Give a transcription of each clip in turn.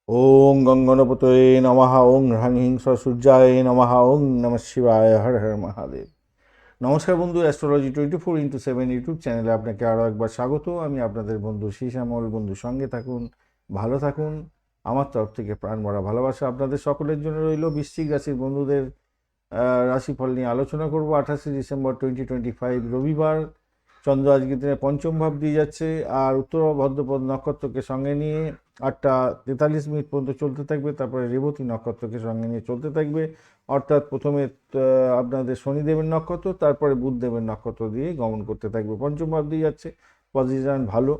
ওং গঙ্গনপতয়ে নমঃ ওং হ্রাং হিং সূর্যায় নমঃ ওং নমঃ শিবায় হর হর মহাদেব। নমস্কার বন্ধু, অ্যাস্ট্রোলজি 24x7 ইউটিউব চ্যানেলে আপনাকে আরও একবার স্বাগত। আমি আপনাদের বন্ধু শ্যামল। বন্ধু সঙ্গে থাকুন, ভালো থাকুন। আমার তরফ থেকে প্রাণ ভরা ভালোবাসা আপনাদের সকলের জন্য রইল। বৃশ্চিক রাশির বন্ধুদের রাশিফল নিয়ে আলোচনা করব। 28 ডিসেম্বর 2025 রবিবার। চন্দ্র আজকের দিনে পঞ্চম ভাব দিয়ে যাচ্ছে, আর উত্তর ভদ্রপদ নক্ষত্রকে সঙ্গে নিয়ে 8টা 43 মিনিট পর্যন্ত চলতে থাকবে। তারপরে রেবতী নক্ষত্রকে সঙ্গে নিয়ে চলতে থাকবে। অর্থাৎ প্রথমে আপনাদের শনিদেবের নক্ষত্র, তারপরে বুধদেবের নক্ষত্র দিয়ে গমন করতে থাকবে। পঞ্চম ভাব দিয়ে যাচ্ছে, পজিশন ভালো।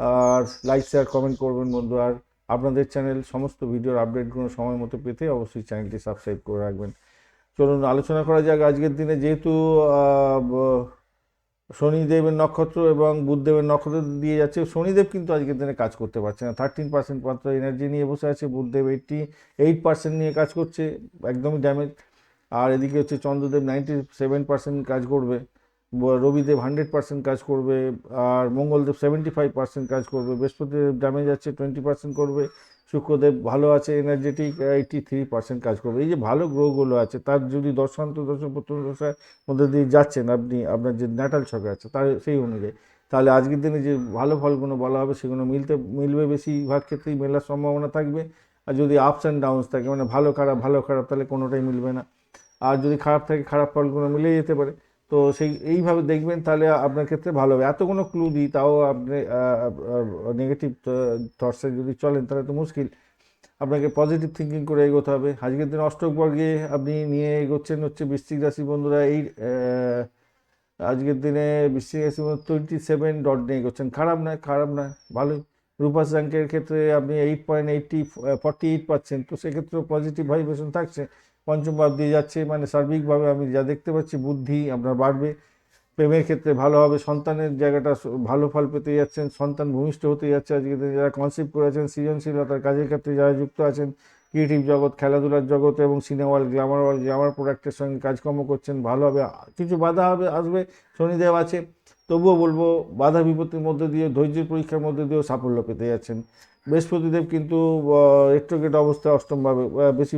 আর লাইক শেয়ার কমেন্ট করবেন বন্ধু। আর আপনাদের চ্যানেল সমস্ত ভিডিওর আপডেটগুলো সময় মতো পেতে অবশ্যই চ্যানেলটি সাবস্ক্রাইব করে রাখবেন। চলুন আলোচনা করা যাক আজকের দিনে। যেহেতু শনিদেবের নক্ষত্র এবং বুধদেবের নক্ষত্র দিয়ে যাচ্ছে, শনিদেব কিন্তু আজকের দিনে কাজ করতে পারছে না। 13% মাত্র এনার্জি নিয়ে বসে আছে। বুধদেব 88% নিয়ে কাজ করছে, একদমই ড্যামেজ। আর এদিকে হচ্ছে চন্দ্রদেব 97% কাজ করবে, রবিদেব 100% কাজ করবে, আর মঙ্গলদেব 75% কাজ করবে, বৃহস্পতিদেব ড্যামেজ আছে 20% করবে, শুক্রদেব ভালো আছে এনার্জেটিক 83% কাজ করবে। এই যে ভালো গ্রহগুলো আছে, তার যদি দশান্ত দশা প্রথম দশার মধ্যে দিয়ে যাচ্ছেন আপনি, আপনার যে ন্যাটাল ছকে আছে তার সেই অনুযায়ী, তাহলে আজকের দিনে যে ভালো ফলগুলো বলা হবে সেগুলো মিলবে, বেশিরভাগ ক্ষেত্রেই মেলার সম্ভাবনা থাকবে। আর যদি আপস অ্যান্ড ডাউনস থাকে, মানে ভালো খারাপ, তাহলে কোনোটাই মিলবে না। আর যদি খারাপ থাকে, খারাপ ফলগুলো মিলে যেতে পারে। তো এইভাবে দেখবেন, তাহলে আপনার ক্ষেত্রে ভালো হবে। এত কোনো ক্লু দিই তাও আপনি নেগেটিভ থটসে যদি চলেন তাহলে তো মুশকিল। আপনাকে পজিটিভ থিঙ্কিং করে এগোতে হবে। আজকের দিন অষ্টক বর্গে আপনি নিয়ে এগোচ্ছেন হচ্ছে বৃশ্চিক রাশি বন্ধুরা। আজকের দিনে বৃশ্চিক রাশি 27 ডট নিয়ে এগোচ্ছেন। খারাপ নয়, ভালোই। রূপাস র্যাঙ্কের ক্ষেত্রে আপনি 48 পাচ্ছেন, তো সেক্ষেত্রেও পজিটিভ ভাইব্রেশন থাকছে। পঞ্চম ভাব দিয়ে যাচ্ছে, মানে সার্বিকভাবে আমি যা দেখতে পাচ্ছি বুদ্ধি আপনার বাড়বে। প্রেমের ক্ষেত্রে ভালো হবে। সন্তানের জায়গাটা ভালো ফল পেতে যাচ্ছেন, সন্তান ভূমিষ্ঠ হতে যাচ্ছে আজকে। যারা কনসেপ্ট করেছেন, সৃজনশীলতার কাজের ক্ষেত্রে যারা যুক্ত আছেন, ক্রিয়েটিভ জগৎ, খেলাধুলার জগৎ এবং সিনেমা ওয়ার্ল্ড, গ্ল্যামার প্রোডাক্টের সঙ্গে কাজকর্ম করছেন, ভালো হবে। কিছু বাধা আসবে, শনিদেব আছে, তবুও বলবো বাধা বিপত্তির মধ্যে দিয়ে, ধৈর্যের পরীক্ষার মধ্যে দিয়েও সাফল্য পেতে যাচ্ছেন। বৃহস্পতিদেব কিন্তু রেট্রোগেট অবস্থায় অষ্টমভাবে, বেশি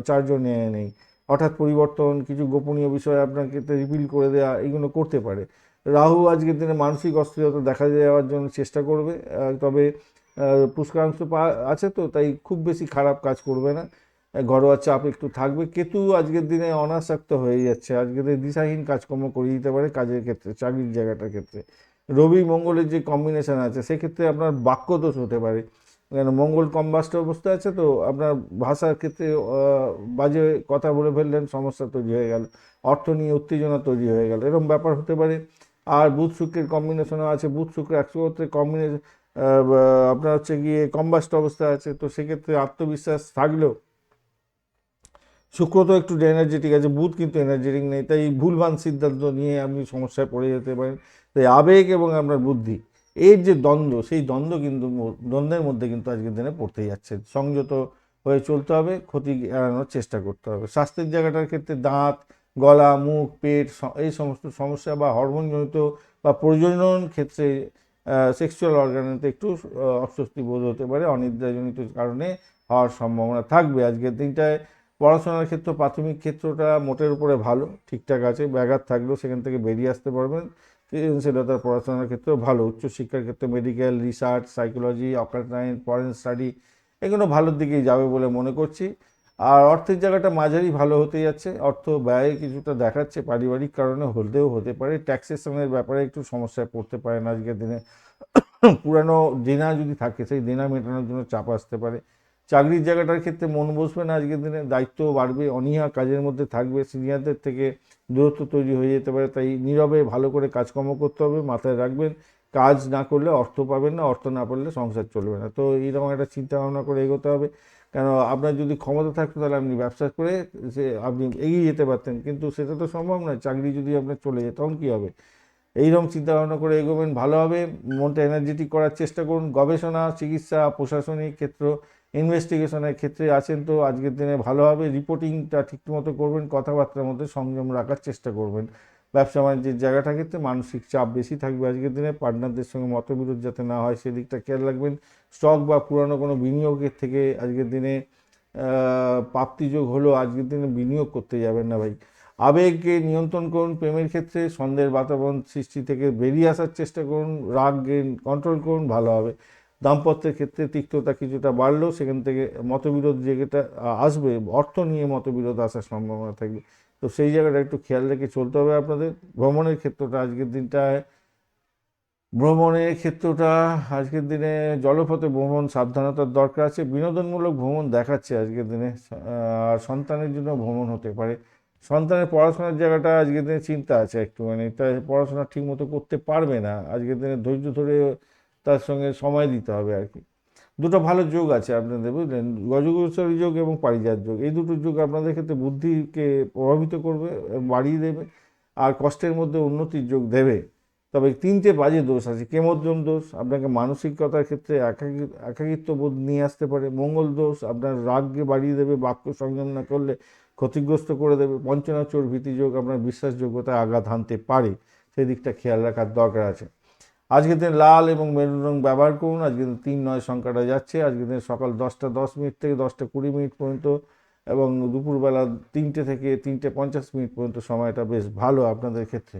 চার্জ নেই। হঠাৎ পরিবর্তন, কিছু গোপনীয় বিষয় আপনার ক্ষেত্রে রিভিল করে দেওয়া, এইগুলো করতে পারে। রাহু আজকের দিনে মানসিক অস্থিরতা দেখা যাওয়ার জন্য চেষ্টা করবে, তবে পুষ্করাংশ আছে, তো তাই খুব বেশি খারাপ কাজ করবে না। ঘরোয়া চাপ একটু থাকবে। কেতু আজকের দিনে অনাসক্ত হয়ে যাচ্ছে, আজকের দিনে দিশাহীন কাজকর্ম করিয়ে দিতে পারে কাজের ক্ষেত্রে, চাকরির জায়গাটার ক্ষেত্রে। রবি মঙ্গলের যে কম্বিনেশন আছে সেক্ষেত্রে আপনার বাক্যদোষ হতে পারে, কেন মঙ্গল কম্বাস্ট অবস্থায় আছে, তো আপনার ভাষার ক্ষেত্রে বাজে কথা বলে ফেললেন, সমস্যা তৈরি হয়ে গেল, অর্থ নিয়ে উত্তেজনা তৈরি হয়ে গেল, এরকম ব্যাপার হতে পারে। আর বুধ শুক্রের কম্বিনেশনও আছে, বুধ শুক্র একসাথে কম্বিনেশন আপনার হচ্ছে গিয়ে কম্বাস্ট অবস্থায় আছে, তো সেক্ষেত্রে আত্মবিশ্বাস থাকলেও শুক্র তো একটু এনার্জেটিক আছে, বুধ কিন্তু এনার্জেটিক নেই, তাই ভুলভাল সিদ্ধান্ত নিয়ে আপনি সমস্যায় পড়ে যেতে পারেন। তাই আবেগ এবং আপনার বুদ্ধি, এর যে দ্বন্দ্ব, সেই দ্বন্দ্বের মধ্যে কিন্তু আজকের দিনে পড়তে যাচ্ছে। সংযত হয়ে চলতে হবে, ক্ষতি এড়ানোর চেষ্টা করতে হবে। স্বাস্থ্যের জায়গাটার ক্ষেত্রে দাঁত, গলা, মুখ, পেট, এই সমস্ত সমস্যা বা হরমোনজনিত বা প্রজনন ক্ষেত্রে সেক্সুয়াল অর্গানেতে একটু অস্বস্তি বোধ হতে পারে, অনিদ্রাজনিত কারণে হওয়ার সম্ভাবনা থাকবে আজকের দিনটায়। পড়াশোনার ক্ষেত্র, প্রাথমিক ক্ষেত্রটা মোটের উপরে ভালো, ঠিকঠাক আছে। ব্যাঘাত থাকলেও সেখান থেকে বেরিয়ে আসতে পারবেন। সৃজনশীলতার পড়াশোনার ক্ষেত্রেও ভালো। উচ্চশিক্ষার ক্ষেত্রে medical, research, psychology, occult science, foreign study, এগুলো ভালোর দিকেই যাবে বলে মনে করছি। আর অর্থের জায়গাটা মাঝারি ভালো হতে যাচ্ছে। অর্থ ব্যয় কিছুটা দেখাচ্ছে, পারিবারিক কারণে হলেও হতে পারে। ট্যাক্সেশনের ব্যাপারে একটু সমস্যায় পড়তে পারেন আজকের দিনে। পুরানো দেনা যদি থাকে, সেই দেনা মেটানোর জন্য চাপ আসতে পারে। চাকরির জায়গাটার ক্ষেত্রে মন বসবে না আজকের দিনে, দায়িত্ব বাড়বে, অনীহা কাজের মধ্যে থাকবে, সিনিয়রদের থেকে দূরত্ব তৈরি হয়ে যেতে পারে। তাই নীরবে ভালো করে কাজকর্ম করতে হবে, মাথায় রাখবেন কাজ না করলে অর্থ পাবেন না, অর্থ না পারলে সংসার চলবে না। তো এইরকম একটা চিন্তা ভাবনা করে এগোতে হবে। কেন, আপনার যদি ক্ষমতা থাকতো তাহলে আপনি ব্যবসা করে আপনি এগিয়ে যেতে পারতেন, কিন্তু সেটা তো সম্ভব নয়। চাকরি যদি আপনার চলে যায় তখন কী হবে? এইরকম চিন্তাভাবনা করে এগোবেন, ভালো হবে। মনটা এনার্জেটিক করার চেষ্টা করুন। গবেষণা, চিকিৎসা, প্রশাসনিক ক্ষেত্র, ইনভেস্টিগেশনের ক্ষেত্রে আছেন, তো আজকের দিনে ভালো হবে। রিপোর্টিংটা ঠিকমতো করবেন, কথাবার্তার মধ্যে সংযম রাখার চেষ্টা করবেন। ব্যবসা বাণিজ্যের জায়গাটা ক্ষেত্রে মানসিক চাপ বেশি থাকবে আজকের দিনে। পার্টনারদের সঙ্গে মতবিরোধ যাতে না হয় সেদিকটা খেয়াল রাখবেন। স্টক বা পুরানো কোনো বিনিয়োগের থেকে আজকের দিনে প্রাপ্তিযোগ হলো, আজকের দিনে বিনিয়োগ করতে যাবেন না ভাই। আবেগকে নিয়ন্ত্রণ করুন, প্রেমের ক্ষেত্রে সন্দেহের বাতাবরণ সৃষ্টি থেকে বেরিয়ে আসার চেষ্টা করুন, রাগকে কন্ট্রোল করুন, ভালো হবে। দাম্পত্যের ক্ষেত্রে তিক্ততা কিছুটা বাড়লেও সেখান থেকে মতবিরোধ যেটা আসবে, অর্থ নিয়ে মতবিরোধ আসার সম্ভাবনা থাকবে, তো সেই জায়গাটা একটু খেয়াল রেখে চলতে হবে আপনাদের। ভ্রমণের ক্ষেত্রটা আজকের দিনে জলপথে ভ্রমণ সাবধানতার দরকার আছে। বিনোদনমূলক ভ্রমণ দেখাচ্ছে আজকের দিনে, আর সন্তানের জন্য ভ্রমণ হতে পারে। সন্তানের পড়াশোনার জায়গাটা আজকের দিনে চিন্তা আছে একটুখানি, তাই পড়াশোনা ঠিক মতো করতে পারবে না আজকের দিনে, ধৈর্য ধরে তার সঙ্গে সময় দিতে হবে আর কি। দুটো ভালো যোগ আছে আপনাদের, বুঝলেন, গজগোচরী যোগ এবং পারিজাত যোগ, এই দুটো যোগ আপনাদের ক্ষেত্রে বুদ্ধিকে প্রভাবিত করবে, বাড়িয়ে দেবে, আর কষ্টের মধ্যে উন্নতির যোগ দেবে। তবে 3টে বাজে দোষ আছে। কেমোদ্যম দোষ আপনাকে মানসিকতার ক্ষেত্রে একাকিত্ব বোধ নিয়ে আসতে পারে। মঙ্গল দোষ আপনার রাগকে বাড়িয়ে দেবে, বাক্য সংযম না করলে ক্ষতিগ্রস্ত করে দেবে। পঞ্চনা চোর ভীতি যোগ আপনার বিশ্বাসযোগ্যতায় আঘাত হানতে পারে, সেই দিকটা খেয়াল রাখার দরকার আছে। আজকের দিন লাল এবং মেরুন রং ব্যবহার করুন। আজকের দিন 3-9 সংখ্যাটা যাচ্ছে। আজকের দিন সকাল 10টা 10 মিনিট থেকে 10টা 20 মিনিট পর্যন্ত এবং দুপুরবেলা 3টে থেকে 3টে 50 মিনিট পর্যন্ত সময়টা বেশ ভালো আপনাদের ক্ষেত্রে।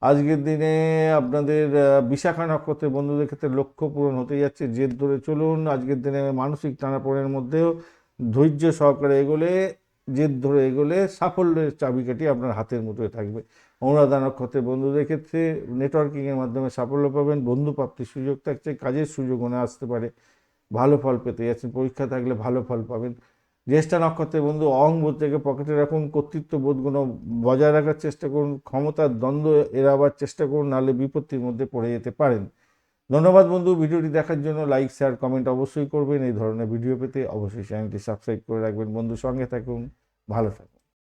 আজকের দিনে আপনাদের বিশাখা নক্ষত্রের বন্ধুদের ক্ষেত্রে লক্ষ্য পূরণ হতে যাচ্ছে, জেদ ধরে চলুন। আজকের দিনে মানসিক টানাপোড়েনের মধ্যেও ধৈর্য সহকারে এগোলে, জেদ ধরে এগোলে সাফল্যের চাবিকাঠি আপনার হাতের মুঠোয় থাকবে। অনুরাধা নক্ষত্রের বন্ধুদের ক্ষেত্রে নেটওয়ার্কিংয়ের মাধ্যমে সাফল্য পাবেন, বন্ধু প্রাপ্তির সুযোগ থাকছে, কাজের সুযোগ মনে আসতে পারে, ভালো ফল পেতে যাচ্ছেন, পরীক্ষা থাকলে ভালো ফল পাবেন। জ্যেষ্ঠা নক্ষত্রের বন্ধু অহংবোধ থেকে পকেটে রাখুন, কর্তৃত্ব বোধগুলো বজায় রাখার চেষ্টা করুন, ক্ষমতার দ্বন্দ্ব এড়াবার চেষ্টা করুন, নাহলে বিপত্তির মধ্যে পড়ে যেতে পারেন। ধন্যবাদ বন্ধু, ভিডিওটি দেখার জন্য। লাইক শেয়ার কমেন্ট অবশ্যই করবেন। এই ধরনের ভিডিও পেতে অবশ্যই চ্যানেলটি সাবস্ক্রাইব করে রাখবেন বন্ধু, সঙ্গে থাকুন, ভালো থাকুন।